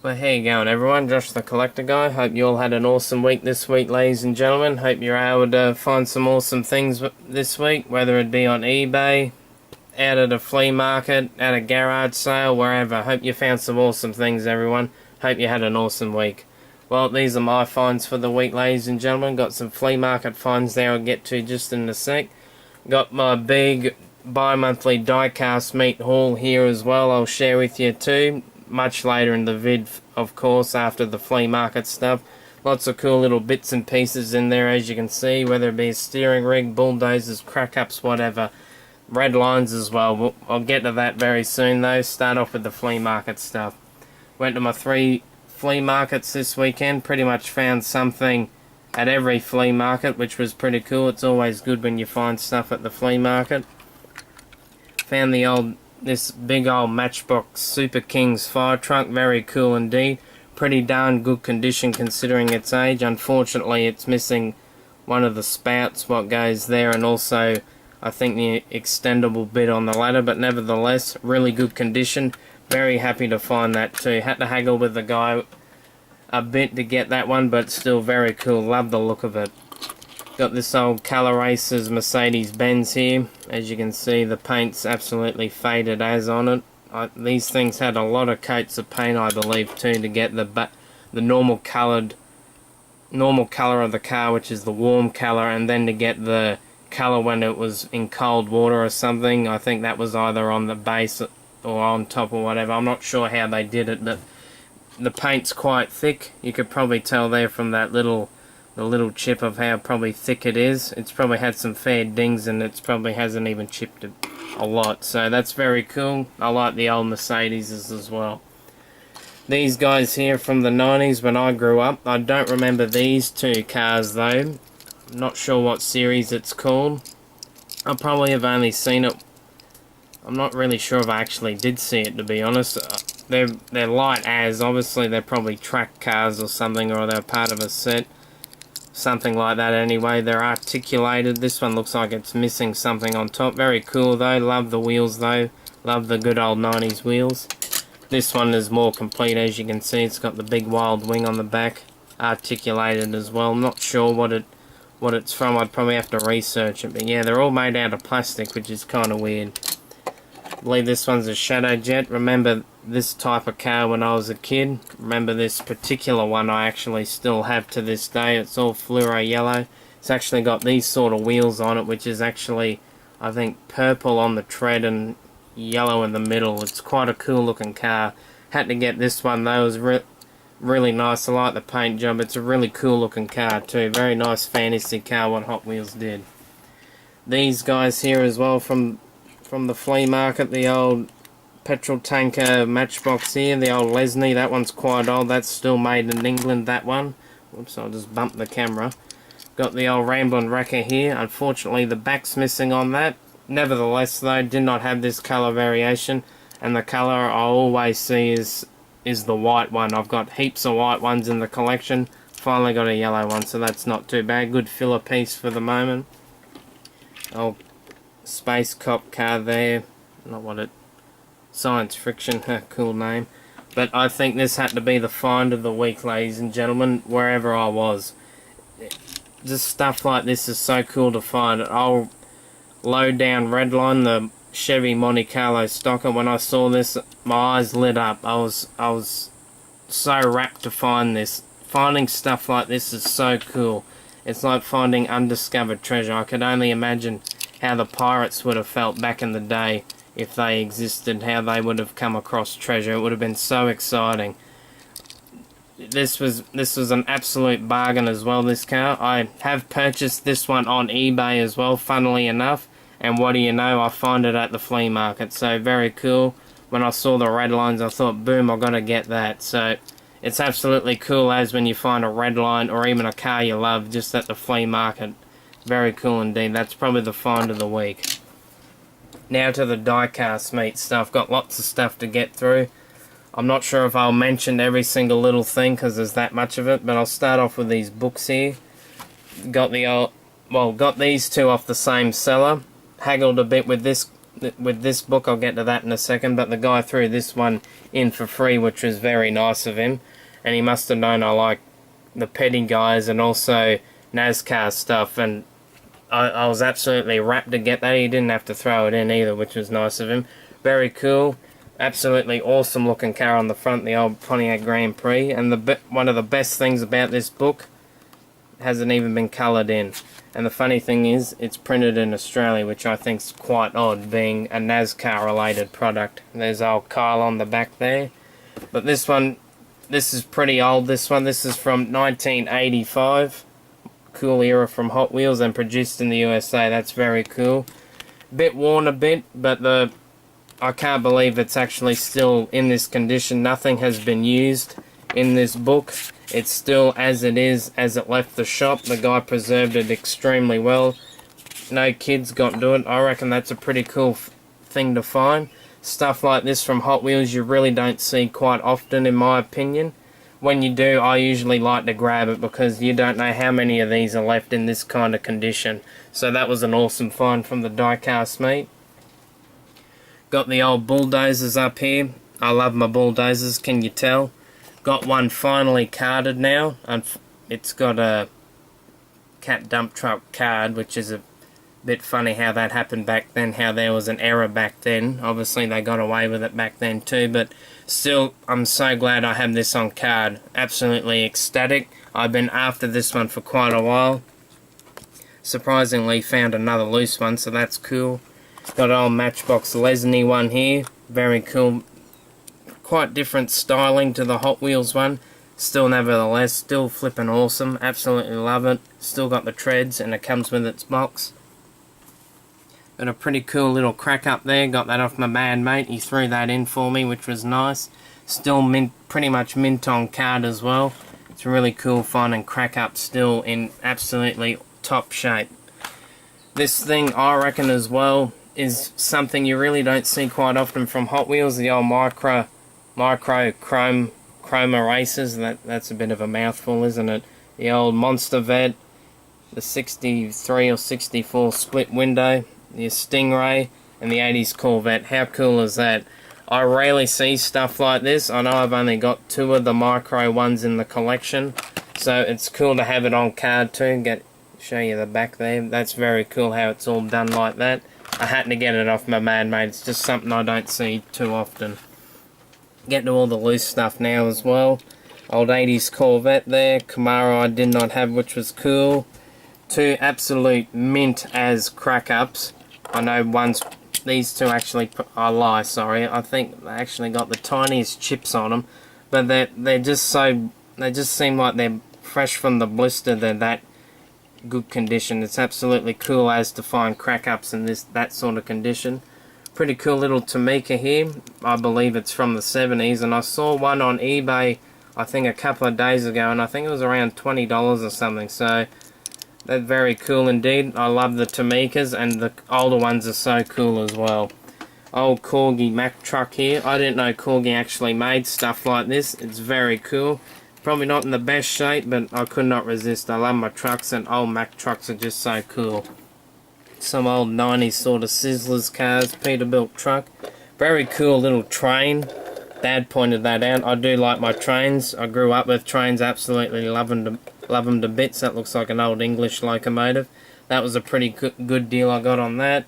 Well, how you going, everyone? Josh the Collector Guy. Hope you all had an awesome week this week, ladies and gentlemen. Hope you're able to find some awesome things this week, whether it be on eBay, out at a flea market, at a garage sale, wherever. Hope you found some awesome things, everyone. Hope you had an awesome week. Well, these are my finds for the week, ladies and gentlemen. Got some flea market finds there I'll get to just in a sec. Got my big bi-monthly diecast meet haul here as well. I'll share with you too. Much later in the vid, of course, after the flea market stuff. Lots of cool little bits and pieces in there, as you can see, whether it be a steering rig, bulldozers, crack-ups, whatever. Redlines as well. I'll get to that very soon, though. Start off with the flea market stuff. Went to my 3 flea markets this weekend. Pretty much found something at every flea market, which was pretty cool. It's always good when you find stuff at the flea market. Found this big old Matchbox Super Kings fire truck, very cool indeed. Pretty darn good condition considering its age. Unfortunately, it's missing one of the spouts what goes there, and also I think the extendable bit on the ladder, but nevertheless, really good condition. Very happy to find that too. Had to haggle with the guy a bit to get that one, but still very cool. Love the look of it. Got this old Color Racers Mercedes-Benz here. As you can see, the paint's absolutely faded as on it. These things had a lot of coats of paint, I believe, too, to get the normal colour of the car, which is the warm colour, and then to get the colour when it was in cold water or something. I think that was either on the base or on top or whatever. I'm not sure how they did it, but the paint's quite thick. You could probably tell there from that the little chip of how probably thick it is. It's probably had some fair dings, and it probably hasn't even chipped it a lot. So that's very cool. I like the old Mercedes as well. These guys here from the 90s when I grew up. I don't remember these 2 cars though. I'm not sure what series it's called. I probably have only seen it. I'm not really sure if I actually did see it, to be honest. They're light as. Obviously they're probably track cars or something, or they're part of a set. Something like that anyway. They're articulated. This one looks like it's missing something on top. Very cool though. Love the wheels though. Love the good old 90s wheels. This one is more complete, as you can see. It's got the big wild wing on the back. Articulated as well. I'm not sure what it's from. I'd probably have to research it. But yeah, they're all made out of plastic, which is kind of weird. I believe this one's a Shadow Jet. Remember this type of car when I was a kid. Remember this particular one I actually still have to this day. It's all fluoro yellow. It's actually got these sort of wheels on it, which is actually, I think, purple on the tread and yellow in the middle. It's quite a cool looking car. Had to get this one though. It was really nice. I like the paint job. It's a really cool looking car too. Very nice fantasy car what Hot Wheels did. These guys here as well from the flea market, the old petrol tanker Matchbox here, the old Lesney. That one's quite old. That's still made in England, that one. Whoops, I'll just bump the camera. Got the old Ramblin' Wrecker here. Unfortunately, the back's missing on that. Nevertheless, though, did not have this colour variation. And the colour I always see is the white one. I've got heaps of white ones in the collection. Finally got a yellow one, so that's not too bad. Good filler piece for the moment. Old Space Cop car there. Not what it... Science Friction, cool name. But I think this had to be the find of the week, ladies and gentlemen, wherever I was. Just stuff like this is so cool to find. I'll low down Redline, the Chevy Monte Carlo stocker. When I saw this, my eyes lit up. I was so rapt to find this. Finding stuff like this is so cool. It's like finding undiscovered treasure. I could only imagine how the pirates would have felt back in the day if they existed, how they would have come across treasure. It would have been so exciting. This was an absolute bargain as well, this car. I have purchased this one on eBay as well, funnily enough, and what do you know, I find it at the flea market. So very cool. When I saw the Redlines, I thought, boom, I've got to get that. So it's absolutely cool as when you find a Redline or even a car you love just at the flea market. Very cool indeed. That's probably the find of the week. Now to the diecast meet stuff. Got lots of stuff to get through. I'm not sure if I'll mention every single little thing because there's that much of it, but I'll start off with these books here. Got these 2 off the same seller. Haggled a bit with this with this book. I'll get to that in a second, but the guy threw this one in for free, which was very nice of him, and he must have known I like the petty guys and also NASCAR stuff, and I was absolutely rapt to get that. He didn't have to throw it in either, which was nice of him. Very cool. Absolutely awesome looking car on the front, the old Pontiac Grand Prix, and one of the best things about this book, hasn't even been coloured in. And the funny thing is, it's printed in Australia, which I think's quite odd, being a NASCAR related product. There's old Kyle on the back there. But this one, this is pretty old, this one. This is from 1985. Cool era from Hot Wheels and produced in the USA. That's very cool. Bit worn a bit, but I can't believe it's actually still in this condition. Nothing has been used in this book. It's still as it is, as it left the shop. The guy preserved it extremely well. No kids got into it. I reckon that's a pretty cool thing to find. Stuff like this from Hot Wheels you really don't see quite often, in my opinion. When you do, I usually like to grab it because you don't know how many of these are left in this kind of condition. So that was an awesome find from the Diecast Meet. Got the old bulldozers up here. I love my bulldozers, can you tell? Got one finally carded now, and it's got a cat dump truck card, which is a bit funny how that happened back then, how there was an error back then. Obviously they got away with it back then too, but still, I'm so glad I have this on card. Absolutely ecstatic. I've been after this one for quite a while. Surprisingly found another loose one, so that's cool. Got an old Matchbox Lesney one here, very cool. Quite different styling to the Hot Wheels one. Still, nevertheless, still flipping awesome. Absolutely love it. Still got the treads, and it comes with its box. Got a pretty cool little crack up there. Got that off my bad mate. He threw that in for me, which was nice. Still mint, pretty much mint on card as well. It's really cool finding crack up still in absolutely top shape. This thing, I reckon as well, is something you really don't see quite often from Hot Wheels. The old micro chrome erasers. That's a bit of a mouthful, isn't it? The old Monster Vet, the 63 or 64 split window, the Stingray, and the 80s Corvette. How cool is that? I rarely see stuff like this. I know I've only got 2 of the micro ones in the collection, so it's cool to have it on card too. Show you the back there. That's very cool how it's all done like that. I had to get it off my man mate. It's just something I don't see too often. Get to all the loose stuff now as well. Old 80s Corvette there. Camaro I did not have, which was cool. 2 absolute mint as crack-ups. I know these 2 actually, I lie, sorry. I think they actually got the tiniest chips on them. But they're just so, they just seem like they're fresh from the blister. They're that good condition. It's absolutely cool as to find crack-ups in that sort of condition. Pretty cool little Tamika here. I believe it's from the 70s, and I saw one on eBay I think a couple of days ago, and I think it was around $20 or something, so that's very cool indeed. I love the Tamikas, and the older ones are so cool as well. Old Corgi Mack truck here. I didn't know Corgi actually made stuff like this. It's very cool. Probably not in the best shape, but I could not resist. I love my trucks, and old Mack trucks are just so cool. Some old 90s sort of Sizzlers cars, Peterbilt truck. Very cool little train. Dad pointed that out. I do like my trains. I grew up with trains, absolutely love them to bits. That looks like an old English locomotive. That was a pretty good deal I got on that.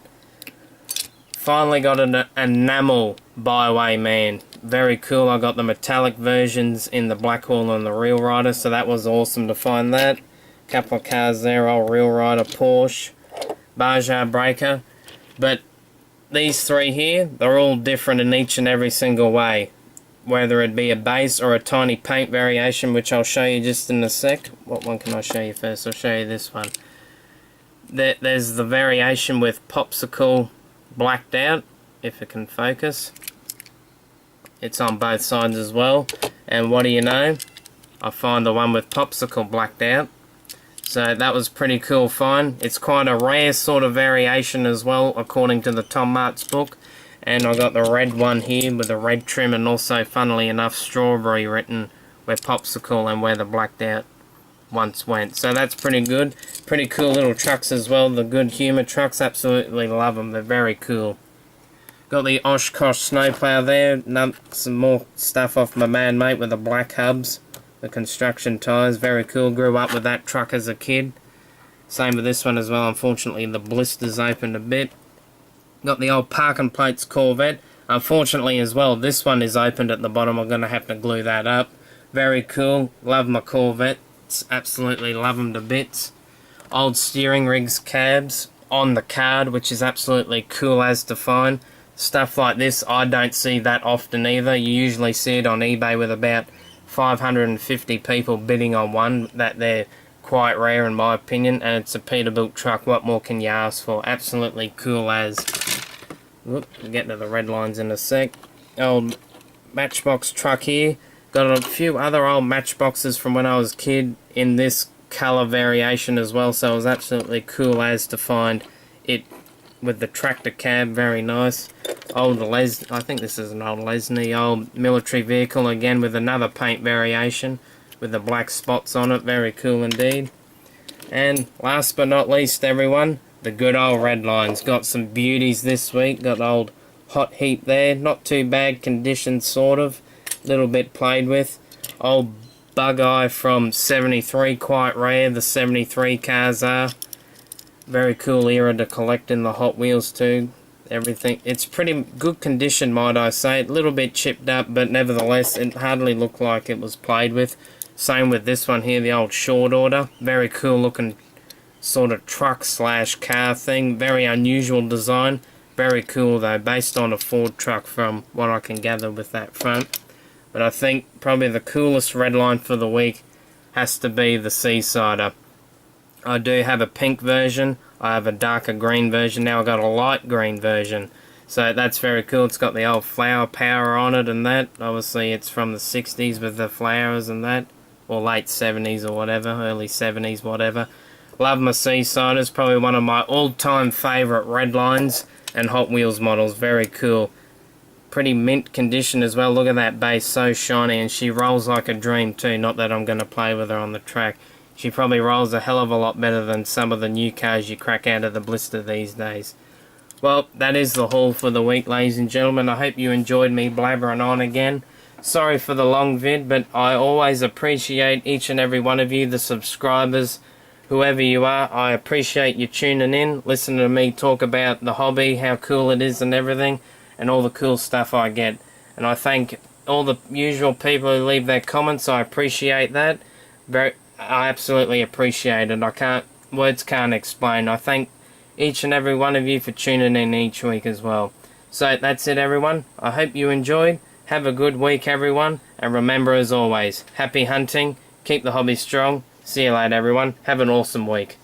Finally got an enamel Byway Man. Very cool. I got the metallic versions in the Blackwall and the Real Rider, so that was awesome to find that. Couple of cars there, old Real Rider, Porsche, Baja Breaker. But these 3 here, they're all different in each and every single way. Whether it be a base or a tiny paint variation, which I'll show you just in a sec. What one can I show you first? I'll show you this one. There's the variation with Popsicle blacked out, if it can focus. It's on both sides as well. And what do you know? I find the one with Popsicle blacked out. So that was pretty cool find. It's quite a rare sort of variation as well, according to the Tom Mart's book. And I got the red one here with the red trim, and also, funnily enough, strawberry written where Popsicle and where the blacked out once went. So that's pretty good. Pretty cool little trucks as well. The Good Humor trucks, absolutely love them. They're very cool. Got the Oshkosh snowplow there. Some more stuff off my man mate with the black hubs. The construction tyres, very cool. Grew up with that truck as a kid. Same with this one as well. Unfortunately, the blisters opened a bit. Got the old parking plates Corvette. Unfortunately as well, this one is opened at the bottom. I'm going to have to glue that up. Very cool. Love my Corvettes. Absolutely love them to bits. Old steering rigs cabs on the card, which is absolutely cool as to find. Stuff like this, I don't see that often either. You usually see it on eBay with about 550 people bidding on one. That they're quite rare in my opinion, and it's a Peterbilt truck. What more can you ask for? Absolutely cool as. We'll get to the Redlines in a sec. Old Matchbox truck here. Got a few other old Matchboxes from when I was a kid in this colour variation as well, so it was absolutely cool as to find it with the tractor cab. Very nice. Old I think this is an old Lesney, old military vehicle again with another paint variation with the black spots on it. Very cool indeed. And last but not least, everyone, the good old Redlines. Got some beauties this week. Got old Hot Heap there. Not too bad condition, sort of. Little bit played with. Old Bug Eye from 73, quite rare. The 73 cars are. Very cool era to collect in the Hot Wheels too. Everything. It's pretty good condition, might I say. A little bit chipped up, but nevertheless, it hardly looked like it was played with. Same with this one here, the old Short Order. Very cool looking sort of truck slash car thing. Very unusual design. Very cool though, based on a Ford truck from what I can gather with that front. But I think probably the coolest Redline for the week has to be the Seasider. I do have a pink version. I have a darker green version. Now I've got a light green version. So that's very cool. It's got the old flower power on it and that. Obviously it's from the 60s with the flowers and that. Or late 70s or whatever. Early 70s, whatever. Love my Seasiders. Probably one of my all-time favourite Redlines and Hot Wheels models. Very cool. Pretty mint condition as well. Look at that base. So shiny. And she rolls like a dream too. Not that I'm going to play with her on the track. She probably rolls a hell of a lot better than some of the new cars you crack out of the blister these days. Well, that is the haul for the week, ladies and gentlemen. I hope you enjoyed me blabbering on again. Sorry for the long vid, but I always appreciate each and every one of you, the subscribers, whoever you are. I appreciate you tuning in, listening to me talk about the hobby, how cool it is and everything, and all the cool stuff I get. And I thank all the usual people who leave their comments. I appreciate that. I absolutely appreciate it. Words can't explain. I thank each and every one of you for tuning in each week as well. So that's it, everyone. I hope you enjoyed. Have a good week, everyone. And remember, as always, happy hunting. Keep the hobby strong. See you later, everyone. Have an awesome week.